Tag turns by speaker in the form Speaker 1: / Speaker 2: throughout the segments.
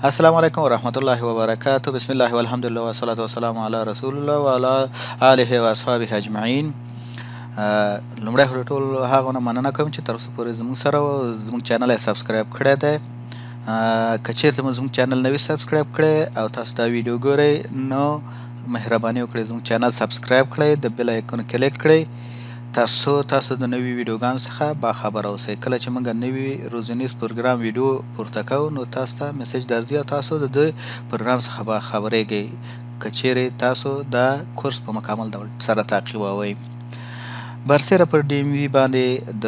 Speaker 1: السلام علیکم ورحمت الله وبرکاته. بسم الله والحمدلله والصلاة والسلام علی رسول الله وعلى آله و اصحابه اجمعین. لومړی ټول هغه نه مننه کوم چې تر اوسه پورې زموږ سره زموږ چینل یې سبسکرایب کړی دی. که چیرته مو زموږ چینل نه وي سبسکرایب کړی او تاسو دا ویډیو ګورئ نو مهرباني وکړئ زموږ چینل سبسکرایب کړئ، د بیل آیکون کلیک کړئ تاسو د نوي ویډیوګانو څخه باخبره اوسئ. کله چې موږ نوي روزنیز پروګرام ویډیو پورته کوو نو تاسو ته میسج درځي او تاسو د پروګرام څخه باخبرېږئ که چیرې تاسو دا کورس په مکمل ډول سره تعقیبوئ. برسیره پر ډي ام وي باندې د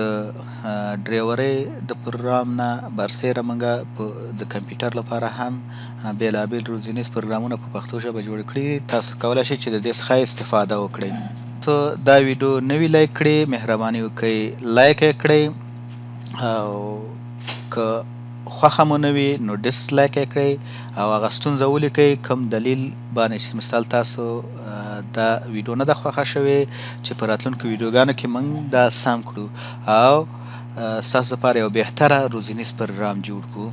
Speaker 1: ډرایورۍ د پروګرام نه برسیره موږ د کمپیوټر لپاره هم بیلابیل روزنیز پروګرامونه په پښتو ژبه جوړ کړي. تاسو کولی شئ چې د دې څخه استفاده وکړئ. تاسو دا ویډیو نوی لایک کړئ، مهرباني وکړئ لایک یې کړئ، او که خوښه مو نه وي نو ډس لایک یې کړئ او هغه ستونزه ولیکئ کوم دلیل باندې چې مثال تاسو دا ویډیو نه ده خوښه شوې چې په راتلونکو ویډیوګانو کې موږ دا سم کړو او ستاسو لپاره یو بهتره روزنیز پروګرام جوړ کړو.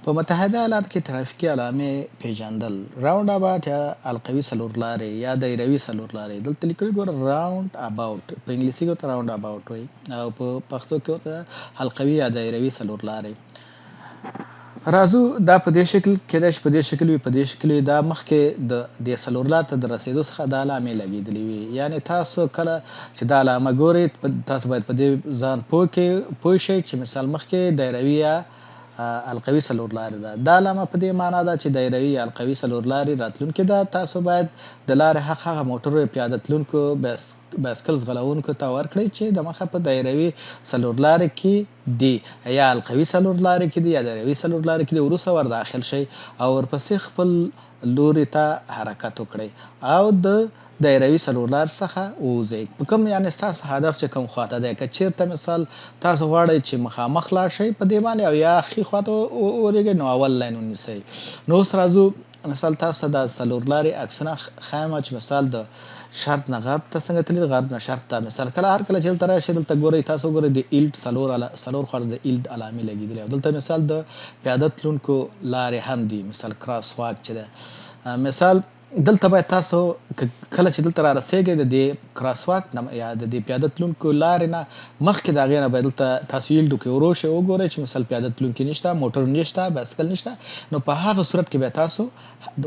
Speaker 1: په متحده ایالاتو کې ټرافیکي علامې پیژندل، راونډاباټ یا حلقوي څلورلارې یا دایروي څلورلارې، دلته لیکلي ګوره راونډ اباوټ، په انګلیسي کې ورته راونډ اباوټ وایي او په پښتو کې ورته حلقوي یا دایروي څلورلارې. راځو دا په دې شکل کېدای شي په دې شکل وي، په دې شکل وي. دا مخکې د دې څلورلار ته د رسېدو څخه دا علامې لګېدلې وي، یعنې تاسو کله چې دا علامه ګورئ تاسو باید په دې ځان پوه شئ چې مثال مخکې دایروي یا حلقوي څلورلارې ده. دا علامه په دې معنا ده چې دایروي یا حلقوي څلورلارې راتلونکې ده. تاسو باید د لارې حق هغه موټرو پیاده تلونکو بایسکل ځغلونکو ته ورکړئ چې د مخه په دایروي څلورلارې کې دي یا حلقوي څلورلارې کې دي یا دایروي څلورلارې کې دي، وروسته ور داخل شئ او ورپسې خپل لوري ته حرکت وکړئ او د دایروي څلورلار څخه ووځئ. په کوم یعنې ستاسو هدف چې کوم خواته دی، که چېرته مثال تاسو غواړئ چې مخامخ لاړ شئ په دې باندې او یا ښي خواته ورېږئ نو اول لاین ونیسئ. نو اوس راځو مثال تاسو ته د څلورلارې عکسونه ښایم چې مثال د شرق نه غرب ته څنګه تللي، غرب نه شرق ته. مثال هر کله چې دلته راشئ دلته ګورئ تاسو ګورئ د ایلډ څلور خواته د ایلډ علامې لګېدلې او دلته مثال د پیاده تلونکو لارې هم دي، مثال کراس واک چې ده. مثال دلته باید تاسو کله چې دلته را رسېږئ د دې کراس واک یا د دې پیاده تلونکو لارې نه مخکې د هغې نه باید دلته تاسو ایلډو کې ورو شئ، وګورئ چې مثال پیاده تلونکي نشته، موټر نشته، بایسکل نشته، نو په هغه صورت کې بیا تاسو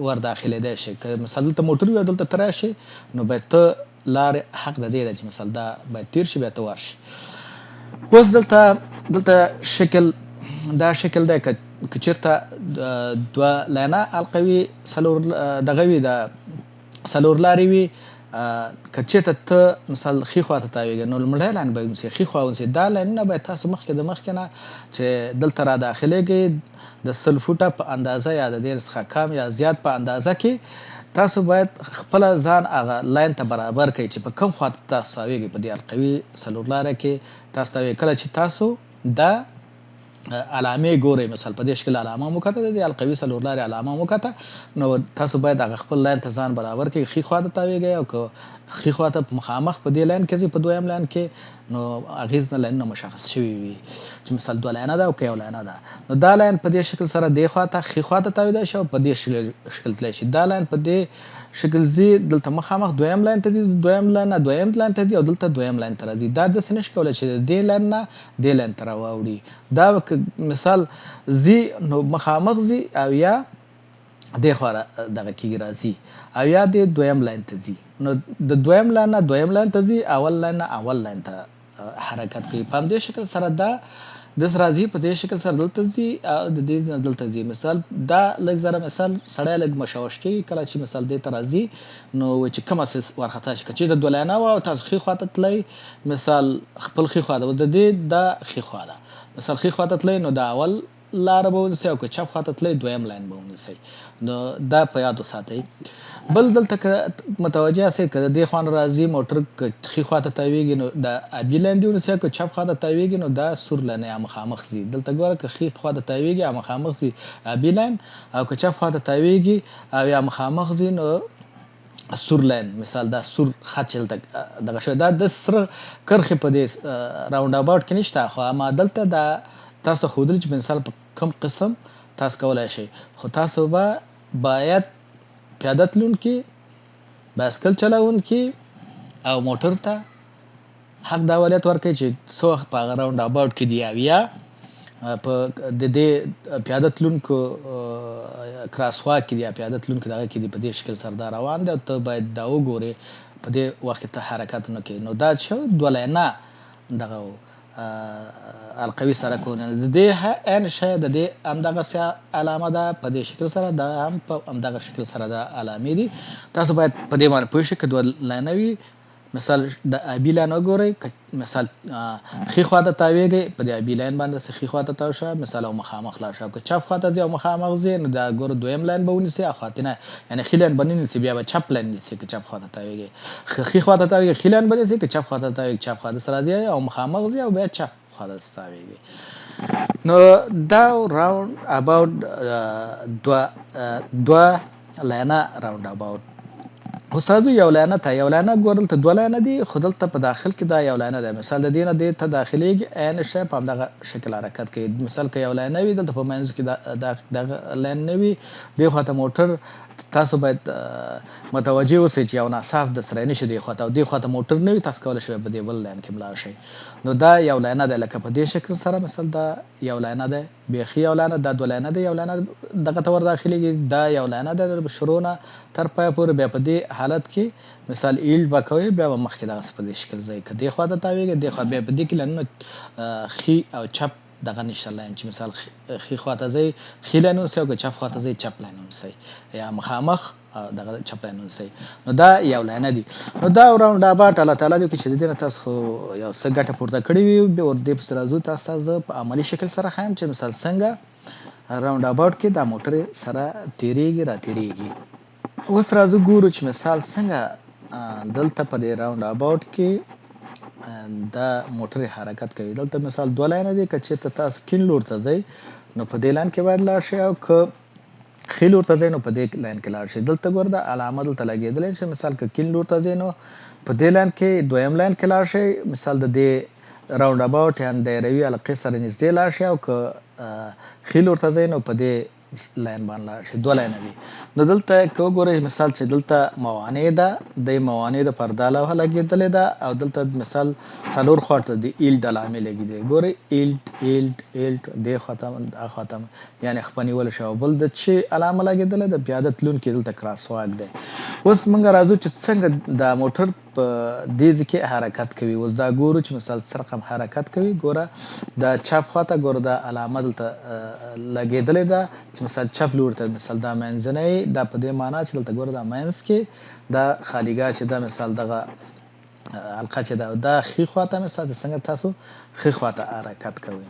Speaker 1: ور داخلېدی شئ. که مثال دلته موټر وي او دلته ته راشئ نو باید ته لارې حق د دې ده چې مثال دا باید تېر شي بیا ته ورشي. اوس دلته شکل دا شکل دی که چېرته دوه لاینه حلقوي دغه وي د څلورلارې وي، که چېرته ته مثال ښي خواته تاوېږې نو لومړی لاین به ونیسئ، ښي خوا ونیسئ. دا لاینونه باید تاسو مخکې نه چې دلته را داخلېږئ د 100 فوټه په اندازه یا د دې څخه کم یا زیات په اندازه کې تاسو باید خپله ځان هغه لاین ته برابر کړئ چې په کوم خواته تاسو تاوېږئ په دې حلقوي څلورلاره کې تاسو تاوېږئ. کله چې تاسو دا علامې ګورئ، مثال په دې شکل علامه مو وکته، د حلقوي څلورلارې علامه مو وکته، نو تاسو باید هغه خپل لاین ته ځان برابر کړئ، ښي خواته تاوېږئ او که ښي خواته مخامخ په دې لاین کې ځئ په دویم لاین کې نو هغې نه لاینونه مشخص شوي وي چې مثال دوه لاینه ده او که یو لاینه ده. نو دا لاین په دې شکل سره دې خواته ښي خواته تاوېدی شي او په دې شکل تللی شي. دا لاین په دې شکل ځي دلته مخامخ دویم لاین ته ځي، دویم لاین نه دویم لاین ته ځي او دلته دویم لاین ته راځي. دا داسې نشي کولی چې د دې لاین نه دې لاین ته راواوړي. دا مثال ځي نو مخامخ ځي او یا دې خوا دغه کېږي راځي او یا دې دویم لاین ته ځي. نو د دویم لاین نه دویم لاین ته ځي، اول لاین نه اول لاین ته حرکت کوي. په همدې شکل سره دا داسې راځي، په دې شکل سره دلته ځي او د دې نه دلته ځي. مثال دا لږ ذره مثال سړی لږ مشوش کېږي کله چې مثال دې ته راځي نو چې کومه وارخطا شي. که چېرته دوه لاینه وه او تاسو ښي خواته تلئ، مثال خپل ښي خوا ده، د دې دا ښي خوا ده، مثال ښي خواته تلئ نو دا اول لاره به ونیسئ او که چپ خواته تلئ دویم لاین به ونیسئ. نو دا په یاد وساتئ. بل دلته که متوجه یاستئ که د دې خوا نه راځي موټر که ښي خواته تاوېږي نو دا ابي لاین دې ونیسئ، که چپ خواته تاوېږي نو دا سور لاین یا مخامخ ځي. دلته ګوره که ښي خواته تاوېږي یا مخامخ ځي ابي لاین او که چپ خواته تاوېږي او یا مخامخ ځي نو سور لاین. مثال دا سور خط چې دلته دغه شوی دا د سره کرښې په دې راونډ اباوټ کې نشته، خو اما دلته دا تاسو ښودلي چې مثال په کوم قسم تاسو کولای شئ، خو تاسو به باید پیاده تلونکي، بایسکل چلونکي او موټر ته حق د اولویت ورکړئ چې څه وخت په هغه راونډ اباوټ کې دي، او یا په د دې پیاده تلونکو کراس واک کې دي یا پیاده تلونکو دغه کې دي، په دې شکل سره دا روان دی او ته باید دا وګورې په دې وخت کې ته حرکت نه کوې. نو دا چې دوه لاینه دغه القوي سړکونه د دې عین شی د دې همدغسې علامه ده په دې شکل سره، دا هم په همدغه شکل سره د علامې دي. تاسو باید په دې باندې پوه شئ که دوه لاینه وي، مثال د ابي لاین وګورئ، مثال ښي خواته تاویږئ په دې ابي لاین باندې ښي خواته تاو شه، مثال او مخامخ لاړ شه. که چپ خواته ځئ او مخامخ ځئ نو دا ګوره دویم لاین به ونیسئ، او خواطینه یعنې ښي لاین به نه نیسئ، بیا به چپ لاین نیسئ. که چپ خواته تاویږئ ښي خواته تاویږئ ښي لاین به نیسئ، که چپ خواته تاویږئ چپ خواته سره ځئ او مخامخ ځئ او بیا چپ خواته تاویږئ. نو دا راوند اباوټ دوه لاینه راوند اباوټ. اوس راځو یو لاینه ته. یو لاینه ګوره دلته دوه لاینه دي، خو دلته په داخل کې دا یو لاینه ده. مثال د دې نه دې ته داخلېږي عین شی په همدغه شکل حرکت کوي. مثال که یو لاینه وي دلته په منځ کې دغه لاین نه وي، دې خواته موټر تاسو باید متوجه اوسئ چې یو ناصاف د سره نه شي دې خواته، او دې خواته موټر نه وي، تاسو کولی شئ په دې بل لاین کې لاړ شئ. نو دا یو لاینه ده، لکه په دې شکل سره مثال دا یو لاینه ده، بیخي یو لاینه، دا دوه لاینه ده، یو لاینه دغه ته ور داخلېږي، دا یو لاینه ده د شروع نه تر پایه پورې. بیا په دې حالت کې مثال ایلډ به کوئ، بیا به مخکې دغسې په دې شکل ځئ. که دې خواته تاویږئ دې خوا، بیا په دې کې لاینونه ښي او چپ دغه نشته لاین، چې مثال ښي خواته ځئ ښي لاین ونیسئ، او که چپ خواته ځئ چپ لاین ونیسئ، یا مخامخ دغه چپ لاین ونیسئ. نو دا یو لاینه دي. نو دا راوند اباوټ الله تعالی دې وکړي چې د دې نه تاسو خو یو څه ګټه پورته کړې وي. دې پسې راځو تاسو ته زه په عملي شکل سره ښایم چې مثال څنګه راوند اباوټ کې دا موټرې سره تېرېږي راتېرېږي. اوس راځو ګورو چې مثال څنګه دلته په دې راوند اباوټ کې دا موټرې حرکت کوي. دلته مثال دوه لاینه دي، که چېرته تاسو کیڼ لور ته ځئ نو په دې لاین کې باید لاړ شئ، او که ښي لور ته ځئ نو په دې لاین کې لاړ شئ. دلته ګوره دا علامه دلته لګېدلی چې مثال که کیڼ لور ته ځئ نو په دې لاین کې دویم لاین کې لاړ شئ، مثال د دې راوند اباوټ یا دایروي حلقې سره نږدې لاړ شئ، او که ښي لور ته ځئ نو په دې لاین باندې لاړ شئ. دوه لاینه دي. نو دلته که وګورئ مثال چې دلته موانع ده، د موانع دپاره دا لوحه لګېدلې ده، او دلته مثال څلور خواته د ایلډ علامې لګېدلې. ګورئ ایلډ ایلډ ایلډ دې خواته دا خواته یعنې خپه نیول شوی، او بل د چې علامه لګېدلې ده پیاده تلونکي دلته کراس واک دی. اوس موږ راځو چې څنګه دا موټر په دې ځای کې حرکت کوي. اوس دا ګورو چې مثال څه رقم حرکت کوي. ګوره دا چپ خواته ګوره دا علامه دلته لګېدلې ده چې مثال چپ لور ته، مثال دا منځنی دا په دې معنا چې دلته ګوره دا منځ کې دا خالیګاه چې دا مثال دغه حلقه چې ده دا ښي خواته مثال چې څنګه تاسو ښي خواته حرکت کوئ،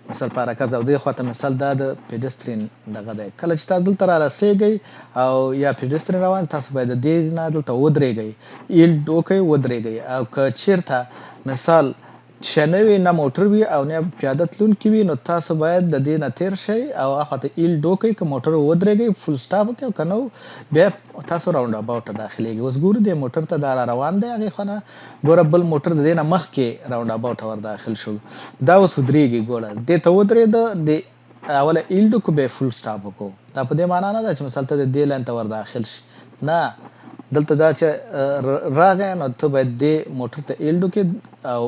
Speaker 1: مثال په حرکت او دې خواته مثال دا د پیډسترین دغه دی. کله چې تاسو دلته را رسېږئ او یا پیډسترین روان، تاسو باید د دې نه دلته ودرېږئ، ایلډ وکئ ودرېږئ. او که چېرته مثال چې نه وي، نه موټر وي او نه پیاده تلونکي وي، نو تاسو باید د دې نه تېر شئ او هاخواته ایلډ وکئ، که موټر ودرېږئ فول سټاپ وکئ، او که نه بیا تاسو راوند اباوټ ته داخلېږئ. اوس ګورو دې موټر ته دا را روان دی، هغې خوا نه ګوره بل موټر د دې نه مخکې راوند اباوټ ته ور داخل شو، دا اوس ودرېږي. ګوره دې ته ودرېده، د اوله ایلډ وکړو بیا فول سټاپ وکړو. دا په دې معنا نه ده چې مثال ته د دې لاین ته ور داخل شي، نه، دلته دا چې راغی نو ته باید دې موټر ته ایلډ وکړې، او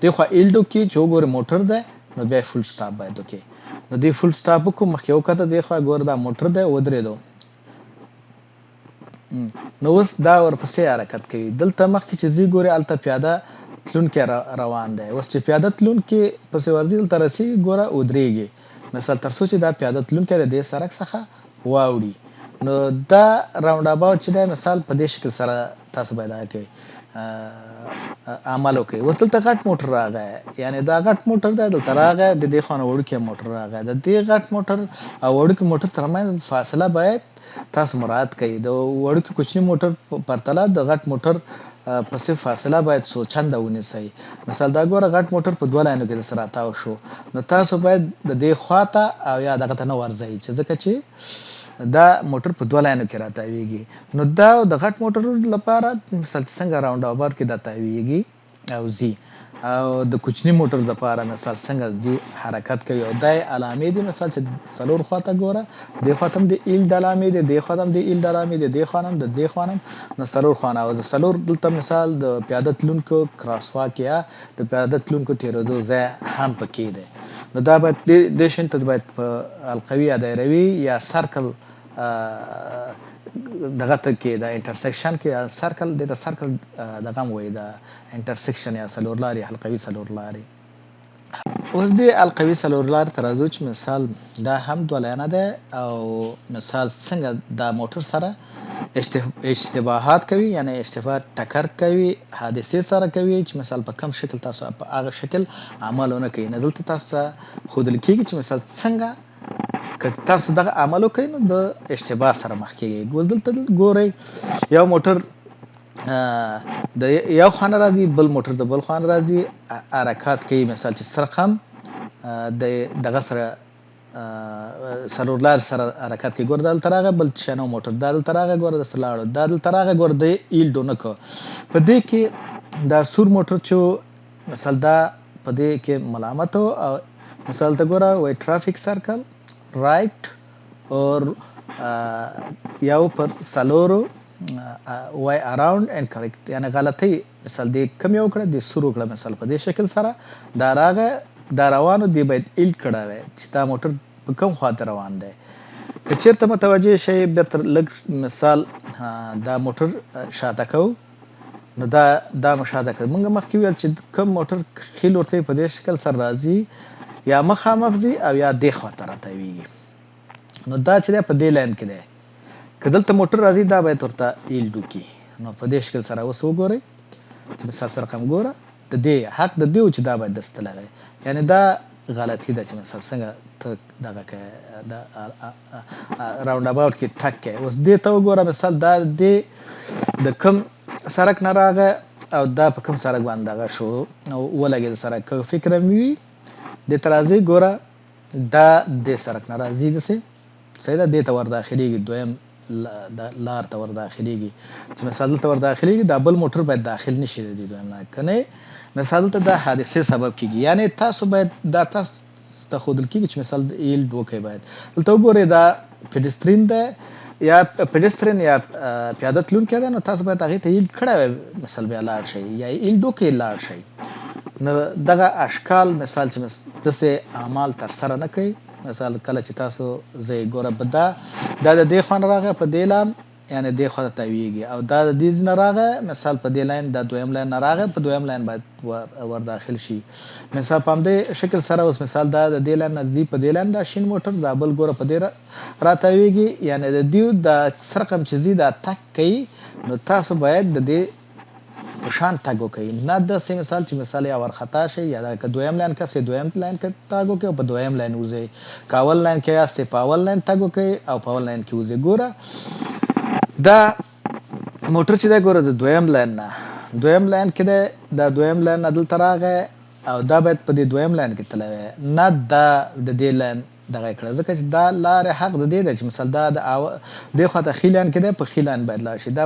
Speaker 1: دې خوا ایلډ وکړې چې وګورې موټر دی، نو بیا فول سټاپ باید وکړې. نو دې فول سټاپ وکړو، مخکې وکته دې خوا ګوره دا موټر دی ودرېدو. نو اوس دا ورپسې حرکت کوي. دلته مخکې چې ځي ګورې هلته پیاده تلونکی روان دی. اوس چې پیاده تلونکی پسې ورځي دلته رسېږي، ګوره ودرېږي، مثال تر څو چې دا پیاده تلونکی د دې سړک څخه واوړي. نو دا راوند اباوټ چې دی مثال په دې شکل سره تاسو باید هغه کوئ عمل وکړئ. اوس دلته غټ موټر راغی، یعنې دا غټ موټر دی دلته راغی، د دې خوا نه وړوکی موټر راغی. د دې غټ موټر او وړوکي موټر ترمنځ فاصله باید تاسو مراعات کړئ. د وړوکي کوچني موټر پرتله د غټ موټر پسې فاصله باید څو چنده ونیسئ. مثال دا ګوره غټ موټر په دوه لاینو کې درسره راتاو شو، نو تاسو باید د دې خواته او یا دغه ته نه ورځئ، چې ځکه چې دا موټر په دوه لاینو کې راتاویږي. نو دا د غټ موټر لپاره مثال څنګه راوند اباوټ کې دا تاویږي، او ځي او د کوچني موټر دپاره مثال څنګه دوی حرکت کوي او دا علامې دي مثال چې څلور خواته ګوره دې خواته هم د ایل د علامې دي دې خواته هم د ایل د علامې دي دې خوا هم د دې خوا هم نو څلور خوانه او د څلور دلته مثال د پیاده تلونکو کراس واک یا د پیاده تلونکو تېرېدو ځای هم پکې دی نو دا باید دې شین ته باید په القوي یا دایروي یا سرکل دغه ته کې د انټرسیکشن کې سرکل د سرکل دغه هم وایي د انټرسیکشن یا څلور لارې حلقوي څلور لارې اوس د القوي څلور لارې ته راځو چې مثال دا هم دوه لاینه ده او مثال څنګه دا موټر سره اشتباهات کوي یعنی اشتباه ټکر کوي حادثې سره کوي چې مثال په کم شکل تاسو په هغه شکل عمل ونه کوي نه دلته تاسو ته ښودل کېږي چې مثال څنګه که تاسو دغه عمل وکړئ نو د اشتباه سره مخ کېږئ اوس دلته ګورئ یو موټر د یو خوا نه راځي بل موټر د بل خوا نه راځي حرکات کوي مثال چې سرقم د دغه سره څلور لارې سره حرکت کوي ګوره دا دلته راغی بل شنو موټر دا دلته راغی ګوره داسې لاړو دا دلته راغی ګوره د ایل ډونه کو په دې کې دا سور موټر چې مثال دا په دې کې ملامت او مثال ته ګوره وای ټرافیک سرکل رائٹ اور یو پر سلورو وای اراوند اینڈ کریکٹ یعنی غلطی مثال دې کم یو کړه د سور کړه مثال په دې شکل سره دا راغی دا روانو دی باید ایل کړه وای چې دا موټر په کوم خواته روان دی که چیرته متوجه شئ بیرته لږ مثال دا موټر شاته کوو نو دا مشاهده کوي موږ مخکې ویل چې کوم موټر خیل ورته په دې شکل سره راځي یا مخامخ ځي او یا دې خواته راتویږي نو دا چې دی په دې لاین کې دی که دلته موټر راځي دا باید ورته ایل ډوکي نو په دې شکل سره اوس وګورئ چې مثال سره رقم ګوره د دې حق د دې و چې دا باید دسته لګی یعنی دا غلطي ده چې مثال څنګه ته دغه کوې راوند اباوټ کې تګ کوې اوس دې ته وګوره مثال دا د کوم سړک نه راغی او دا په کوم سړک باندې دغه شو ولګېد سړک که فکر هم وي دې ته راځي ګوره دا دې سړک نه راځي داسې صحیح ده دې ته ورداخلېږي دویم لار ته ورداخلېږي چې مثال دلته ورداخلېږي دا بل موټر باید داخل نشي د دې دویم لار که نه مثال دلته دا حادثې سبب کېږي یعنی تاسو باید دا تاسو ته ښودل کېږي چې مثال ایل وکړئ باید دلته وګورئ دا پیډسترین ده یا پیډسترین یا پیاده تلونکی دی نو تاسو باید هغې ته ایل کړی وای مثال بیا لاړ شئ یا ایل ډوکې لاړ شئ نو دغه اشکال مثال چې داسې اعمال ترسره نه کړئ مثال کله چې تاسو زه یې ګوره په دا د دې خوا نه راغی په دې لان یعنی دې خوا ته تاویږي او دا د دې نه راغی مثال په دې لاین دا دویم لاین نه راغی په دویم لاین باید ور داخل شي مثال په همدې شکل سره اوس مثال دا د دې لاین نه ځي په دې لاین دا شین موټر دا بل ګوره په دې راتاویږي یعنی د دې د سرقم چې ځي دا تک کوي نو تاسو باید د دې په شان تګ وکړئ نه داسې مثال چې مثال یا ورخطا شئ یا که دویم لاین کسې دویم لاین کې تګ وکړئ او په دویم لاین وځئ که اول لاین کې یاستئ په اول لاین تګ وکړئ او په اول لاین کې وځئ ګوره دا موټر چې دی ګوره د دویم لاین نه دویم لاین کې دی دا دویم لاین نه دلته راغی او دا باید په دې دویم لاین کې تللی وی نه دا د دې لاین دغه کړه ځکه چې دا لارې حق د دې ده چې مثال دا د دې خواته ښي لاین کې دی په ښي لاین باید لاړ شي دا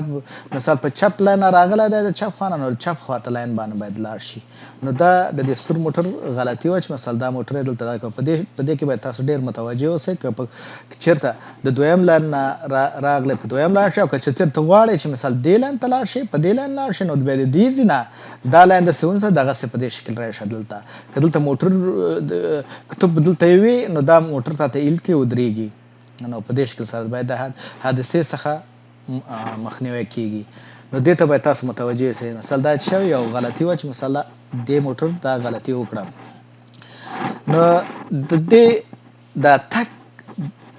Speaker 1: مثال په چپ لاین راغلی دی د چپ خوا نه نو چپ خواته لاین باندې باید لاړ شي نو دا د دې سور موټر غلطي وه چې مثال دا موټر یې دلته په دې کې باید تاسو ډېر متوجه اوسئ که چېرته د دویم لاین نه راغلی په دویم لاړ شي او که چېرته غواړئ چې مثال دې لاین ته لاړ شي په دې لاین لاړ شي نو بیا د دې ځي نه دا لاین داسې ونیسه دغسې په دې شکل راشه دلته که دلته موټر که ته دلته یې وي نو دا موټر تا ته ایل کې ودرېږي نو په دې شکل سره باید د حادثې څخه مخنیوی کېږي نو دې ته باید تاسو متوجه اوسئ مثال دا چې شوی یو غلطي وه چې مثال دې موټر دا غلطي وکړه نو د دې دا تګ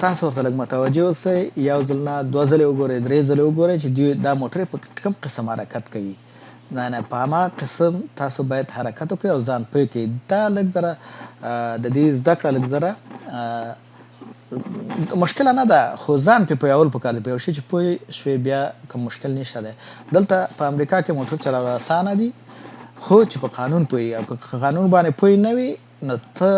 Speaker 1: تاسو ورته لږ متوجه اوسئ یو ځل نه دوه ځلې وګورئ درې ځلې وګورئ چې دا موټر په کوم قسم حرکت کوي نه په هماغه قسم تاسو باید حرکت وکړئ او ځان پوه کړئ دا لږ زره د دې زده کړه لږ زره مشکله نه ده خو ځان پې پوهول پکار دی په یو شي چې پوه شوې بیا کوم مشکل نشته دی دلته په امریکا کې موټر چلول اسانه دي خو چې په قانون پوهې او که قانون باندې پوه نه وي نو ته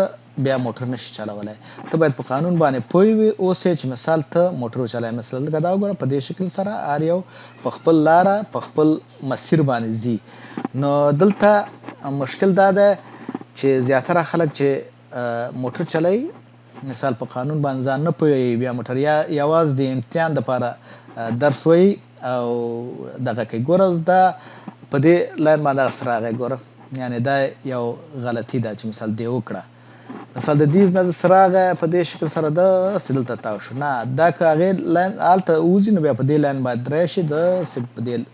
Speaker 1: بیا موټر نشي چلولی ته باید په قانون باندې پوه وي اوسې چې مثال ته موټر وچلوې مثلا لکه دا وګوره په دې شکل سره هر یو په خپل لاره په خپل مسیر باندې ځي نو دلته مشکل دا ده چې زیاتره خلک چې موټر چلوي مثال په قانون باندې ځان نه پوهوي، بیا موټر یوازې د امتحان دپاره درس وایي او دغه کوي. ګوره دا په دې لاین باندې هغسې راغی. ګوره یعنې دا یو غلطي ده چې مثال دې وکړه، مثال د دې نه داسې راغی په دې شکل سره داسې دلته تاو شو. نه، دا که هغې لاین هلته ووځي نو بیا په دې لاین باید راشي، داسې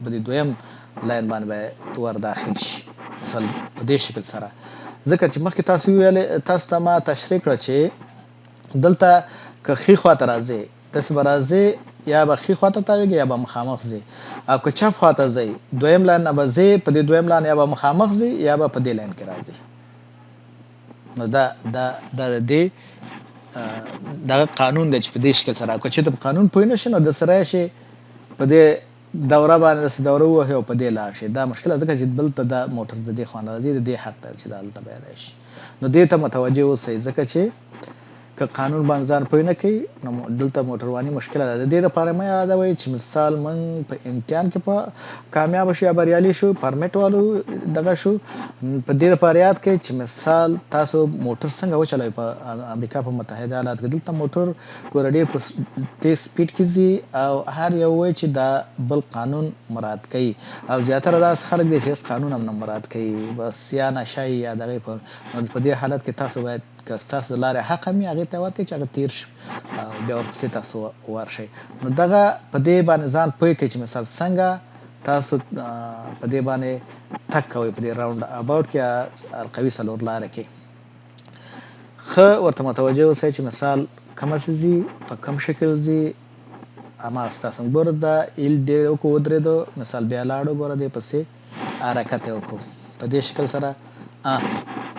Speaker 1: په دې دویم لاین باندې باید ور داخل شي مثال په دې شکل سره. ځکه چې مخکې تاسو ته ما تشریح کړه چې دلته که ښي خواته راځئ داسې به راځئ، یا به ښي خواته تاویږئ یا به مخامخ ځئ، او که چپ خواته ځئ دویم لاین نه به ځئ، په دې دویم لاین یا به مخامخ ځئ یا به په دې لاین کې راځئ. نو دا د دې دغه قانون دی چې په دې شکل سره، که چېرته په قانون پوه نه شئ نو داسې راشئ په دې دوره باندې داسې دوره ووهئ او په دې لاړ شئ. دا مشکله ځکه چې دلته دا موټر د دې خوا نه راځي، د دې حق دی چې دا هلته بیا راشي. نو دې ته متوجه اوسئ، ځکه چې که قانون باندې ځان پوه نه کوي نو دلته موټرواني مشکله ده. د دې دپاره مه یادوئ چې مثال موږ په امتحان کې په کامیابه شو یا بریالي شو، پرمټ والو دغه شو، په دې دپاره یاد کړئ چې مثال تاسو موټر څنګه وچلوئ په امریکا په متحده ایالاتو کې. دلته موټر ګوره ډېر په تیز سپیډ کې ځي او هر یو وایي چې دا بل قانون مراعات کوي، او زیاتره داسې خلک دی چې هېڅ قانون هم نه مراعات کوي، بس یا نشه یا دغې په دې حالت کې تاسو باید که ستاسو د لارې حق هم وي هغې ته ورکړئ چې هغه تېر شي او بیا ورپسې تاسو ورشئ. نو دغه په دې باندې ځان پوه کړئ چې مثال څنګه تاسو په دې باندې تګ کوئ په دې راونډ اباوټ کې یا القوي څلور لاره کې. ښه ورته متوجه اوسئ چې مثال کومه څه ځي، په کوم شکل ځي، هماغه ستاسو. ګوره دا ایل ډې وکړو ودرېدو، مثال بیا لاړو، ګوره دې پسې حرکت یې وکړو په دې شکل سره.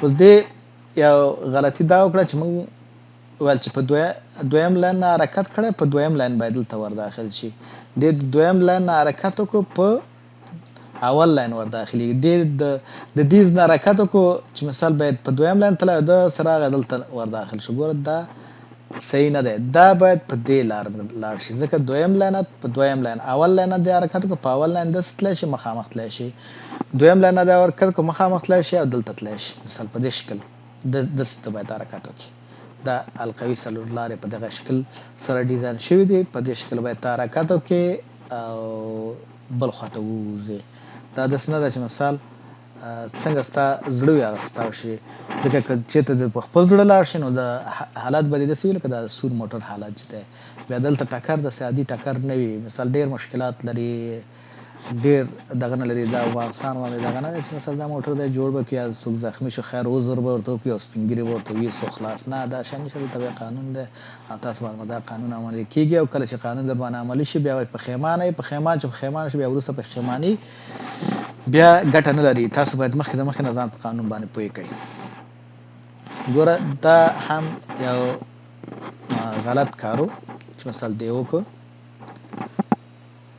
Speaker 1: اوس دې یو غلطي دا وکړه چې موږ ویل چې په دویم لاین نه حرکت کړی، په دویم لاین باید دلته ور داخل شي. دې د دویم لاین نه حرکت وکړو، په اول لاین ور داخلېږي. دې د دې نه حرکت وکړو چې مثال باید په دویم لاین تللی داسې راغی دلته ور داخل شو. ګوره دا صحیح نه دی، دا باید په دې لار لاړ شي، ځکه دویم لاین په دویم لاین، اول لاین نه دې حرکت وکړو، په اول لاین داسې تللی شي مخامخ تللی شي، دویم لاین نه دې حرکت وکړو مخامخ تللی شي او دلته تللی شي. مثال په دې شکل داسې ته باید حرکت وکړي. دا القوي څلور لارې په دغه شکل سره ډیزاین شوي دي، په دې شکل باید ته حرکت وکړې او بل خواته ووځې. دا داسې نه ده چې مثال څنګه ستا زړه وي هغه ستا وشي، ځکه که چېرته د په خپل زړه لاړ شي نو د حالت به دې داسې وي لکه د سور موټر حالت چې دی. بیا دلته ټکر داسې عادي ټکر نه وي، مثال ډېر مشکلات لري، ډېر دغه نه لري. د افغانستان باندې دغه نه دی چې مثلا دا موټر دی جوړ به کړي یا څوک زخمي شو خیر عذر به ورته وکړي او سپین ږیري به ورته وي څو خلاص. نه، دا شیان نشته، دلته بیا قانون دی او تاسو باندې دا قانون عملي کېږي، او کله چې قانون در باندې عملي شي بیا وایي پښیمانه یې، پښیمان چې پښیمانه شي بیا وروسته پښیماني بیا ګټه نه لري. تاسو باید مخکې د مخکې نه ځان په قانون باندې پوه کړئ. ګوره دا هم یو غلط کار و چې مثال دی وکړو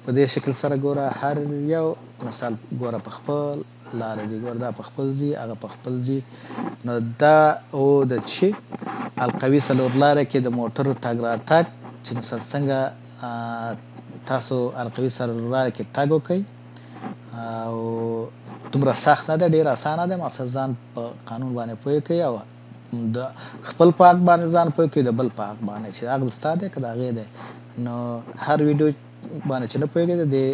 Speaker 1: په دې شکل سره. ګوره هر یو مثال ګوره په خپل لارې دي، ګوره دا په خپل ځي هغه په خپل ځي. نو دا و د چې القوي څلور لارې کې د موټرو تګ راتګ چې مثال څنګه تاسو القوي څلور لارې کې تګ وکئ، او دومره سخت نه ده، ډېر اسانه ده. مقصد ځان په قانون باندې پوه کړئ او د خپل په حق باندې ځان پوه کړئ، د بل په حق باندې چې حق ستا دی که د هغې دی. نو هر ویډیو باندې چې نه پوهېږئ د دې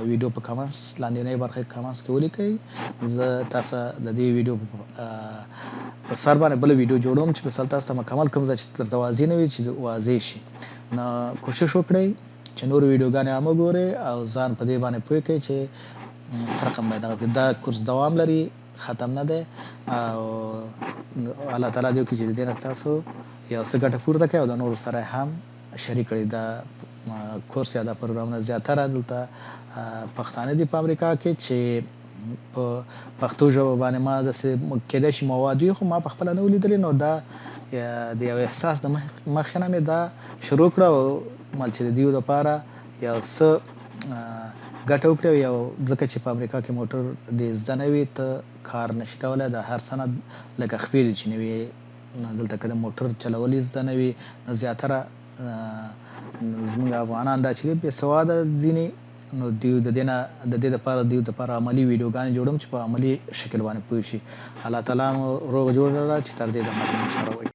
Speaker 1: ویډیو په کمنټس لاندېنۍ برخه کې کمنټس کې ولیکئ. زه تاسو د دې ویډیو په سر باندې بله ویډیو جوړوم چې مثال تاسو ته مکمل کوم ځای چې درته واضح نه وي چې واضح شي. نو کوشش وکړئ چې نورې ویډیوګانې هم وګورئ او ځان په دې باندې پوه کړئ چې څه رقم باید دغه کړئ. دا کورس دوام لري، ختم نه دی، او الله تعالی دې وکړي چې د دې نه تاسو یو څه ګټه پورته کړئ او د نورو سره هم شریک کړئ. دا کورس یا دا پروګرامونه زیاتره دلته پښتانه دي په امریکا کې چې په پښتو ژبه باندې ما داسې کېدای شي مواد وي خو ما پخپله نه و لیدلي. نو دا د یو احساس د مخې نه مې دا شروع کړه او مال چې د دیو دپاره یو څه ګټه وکړي، یو ځکه چې په امریکا کې موټر ډېر زده نه وي ته کار نشي کولی، د هر څه نه لکه خپې دي چې نه وي. دلته که د موټر چلول یې زده نه وي نو زیاتره زموږ افغانان دا چې دي بې سواده ځینې نو د دې دپاره عملي ویډیوګانې جوړوم چې په عملي شکل باندې پوه شي. الله تعالی مو روغ جوړ کړه چې تر دې دمه سره وي.